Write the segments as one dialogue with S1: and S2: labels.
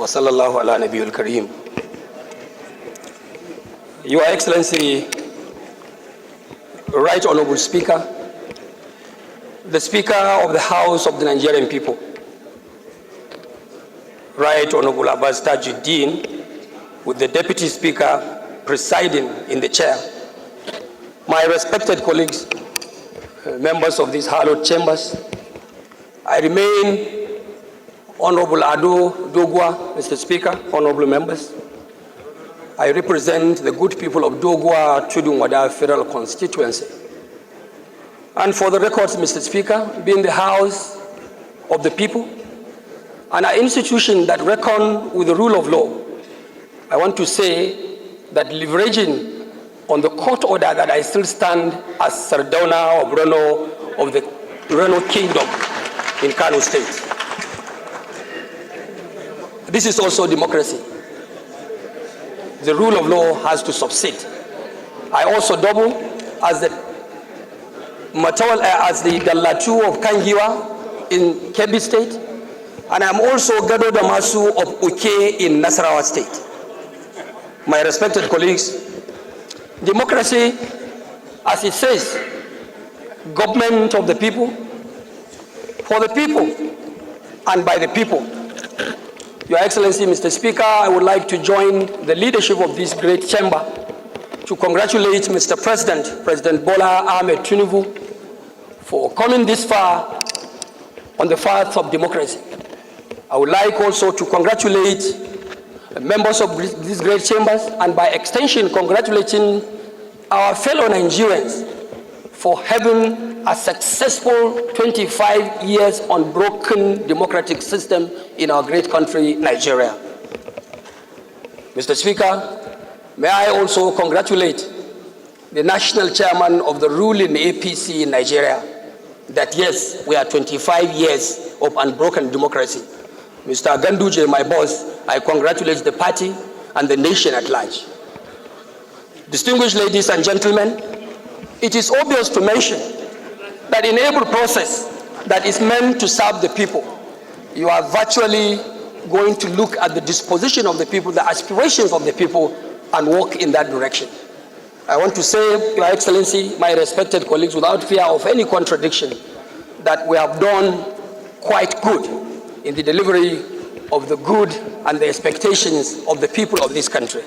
S1: wa sallallahu ala nabiyul kareem. Your Excellency, Right Honorable Speaker, the Speaker of the House of the Nigerian people, Right Honorable Abbas Tajuddin, with the Deputy Speaker presiding in the chair, my respected colleagues, members of these hallowed chambers, I remain Honorable Ado Doguwa, Mr. Speaker, honorable members. I represent the good people of Doguwa, Chudunwada Federal Constituency. And for the records, Mr. Speaker, being the house of the people and an institution that reckon with the rule of law, I want to say that leveraging on the court order that I still stand as Sardauna of Reno of the Reno Kingdom in Kano State. This is also democracy. The rule of law has to succeed. I also double as the Dallatu of Kangiwa in Kebbi State, and I'm also Gado Damasu of Uke in Nasarawa State. My respected colleagues, democracy, as it says, government of the people, for the people, and by the people. Your Excellency, Mr. Speaker, I would like to join the leadership of this great chamber to congratulate Mr. President, President Bola Ahmed Tinubu, for coming this far on the path of democracy. I would like also to congratulate members of these great chambers, and by extension, congratulating our fellow Nigerians for having a successful 25 years unbroken democratic system in our great country, Nigeria. Mr. Speaker, may I also congratulate the national chairman of the ruling APC in Nigeria, that yes, we are 25 years of unbroken democracy. Mr. Ganduje, my boss, I congratulate the party and the nation at large. Distinguished ladies and gentlemen, it is obvious to mention that in every process that is meant to serve the people, you are virtually going to look at the disposition of the people, the aspirations of the people, and work in that direction. I want to say, Your Excellency, my respected colleagues, without fear of any contradiction, that we have done quite good in the delivery of the good and the expectations of the people of this country.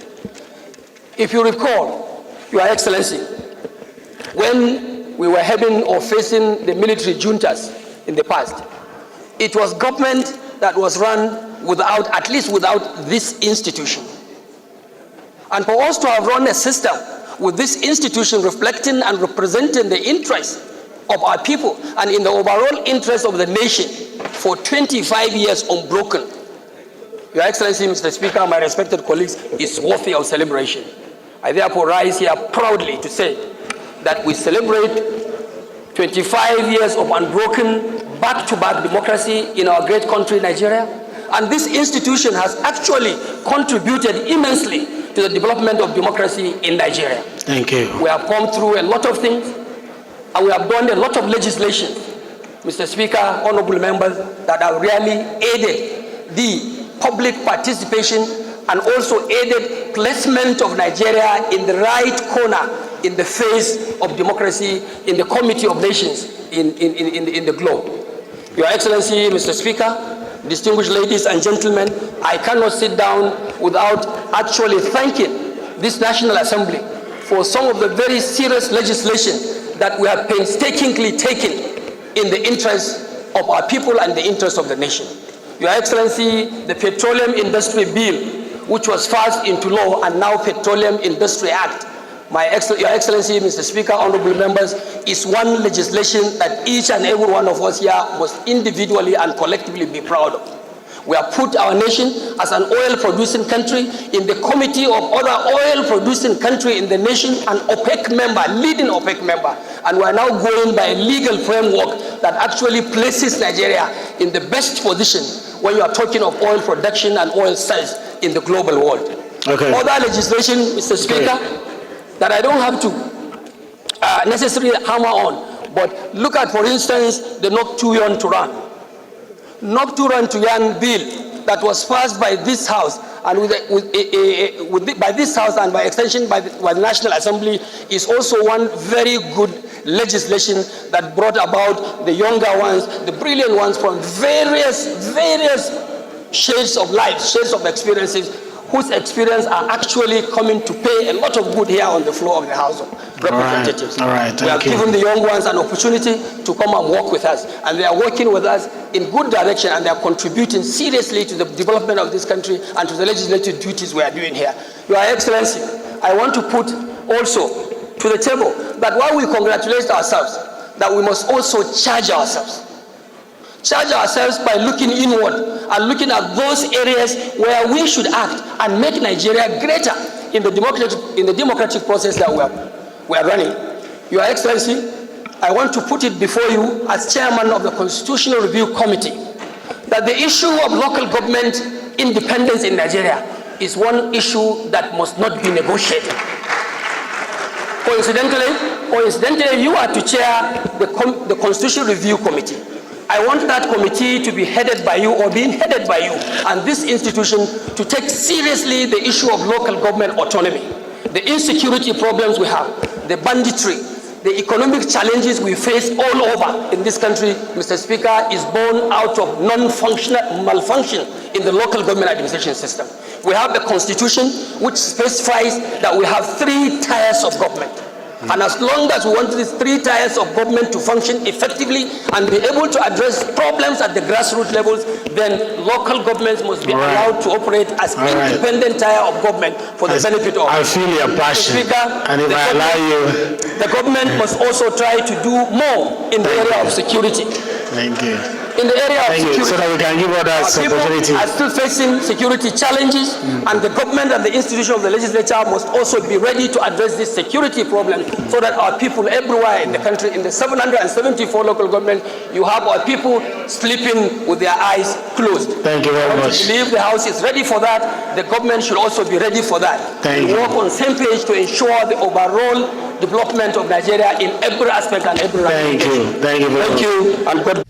S1: If you recall, Your Excellency, when we were having or facing the military juntas in the past, it was government that was run without, at least without this institution. And for us to have run a system with this institution reflecting and representing the interests of our people and in the overall interest of the nation for 25 years unbroken, Your Excellency, Mr. Speaker, my respected colleagues, is worthy of celebration. I therefore rise here proudly to say that we celebrate 25 years of unbroken back-to-back democracy in our great country, Nigeria. And this institution has actually contributed immensely to the development of democracy in Nigeria.
S2: Thank you.
S1: We have come through a lot of things, and we have done a lot of legislation, Mr. Speaker, honorable members, that have really aided the public participation and also aided placement of Nigeria in the right corner in the face of democracy in the Committee of Nations in the globe. Your Excellency, Mr. Speaker, distinguished ladies and gentlemen, I cannot sit down without actually thanking this National Assembly for some of the very serious legislation that we have painstakingly taken in the interest of our people and the interest of the nation. Your Excellency, the Petroleum Industry Bill, which was passed into law, and now Petroleum Industry Act, Your Excellency, Mr. Speaker, honorable members, is one legislation that each and every one of us here must individually and collectively be proud of. We have put our nation as an oil-producing country in the committee of other oil-producing country in the nation, an OPEC member, leading OPEC member, and we are now going by a legal framework that actually places Nigeria in the best position when you are talking of oil production and oil sales in the global world.
S2: Okay.
S1: Other legislation, Mr. Speaker, that I don't have to necessarily hammer on, but look at, for instance, the Nok Tuyon Turan. Nok Turan Tuyan bill that was passed by this House and by this House and by extension by the National Assembly is also one very good legislation that brought about the younger ones, the brilliant ones from various shades of life, shades of experiences, whose experience are actually coming to pay a lot of good here on the floor of the House of Representatives.
S2: All right,
S1: we have given the young ones an opportunity to come and work with us, and they are working with us in good direction, and they are contributing seriously to the development of this country and to the legislative duties we are doing here. Your Excellency, I want to put also to the table that while we congratulate ourselves, that we must also charge ourselves. Charge ourselves by looking inward and looking at those areas where we should act and make Nigeria greater in the democratic process that we are running. Your Excellency, I want to put it before you as chairman of the Constitutional Review Committee that the issue of local government independence in Nigeria is one issue that must not be negotiated. Coincidentally, you are to chair the Constitutional Review Committee. I want that committee to be headed by you or being headed by you and this institution to take seriously the issue of local government autonomy, the insecurity problems we have, the banditry, the economic challenges we face all over in this country, Mr. Speaker, is born out of malfunction in the local government administration system. We have a constitution which specifies that we have 3 tiers of government. And as long as we want these 3 tiers of government to function effectively and be able to address problems at the grassroots levels, then local governments must be allowed to operate as independent tier of government for the benefit of.
S2: I feel your passion.
S1: Speaker,
S2: and if I allow you,
S1: the government must also try to do more in the area of security.
S2: Thank you.
S1: In the area of security,
S2: so that we can give others opportunity.
S1: People are still facing security challenges, and the government and the institution of the legislature must also be ready to address this security problem so that our people everywhere in the country, in the 774 local government, you have our people sleeping with their eyes closed.
S2: Thank you very much.
S1: I believe the House is ready for that. The government should also be ready for that.
S2: Thank you.
S1: Work on the same page to ensure the overall development of Nigeria in every aspect and every
S2: Thank you. Thank you very much.
S1: Thank you, and God.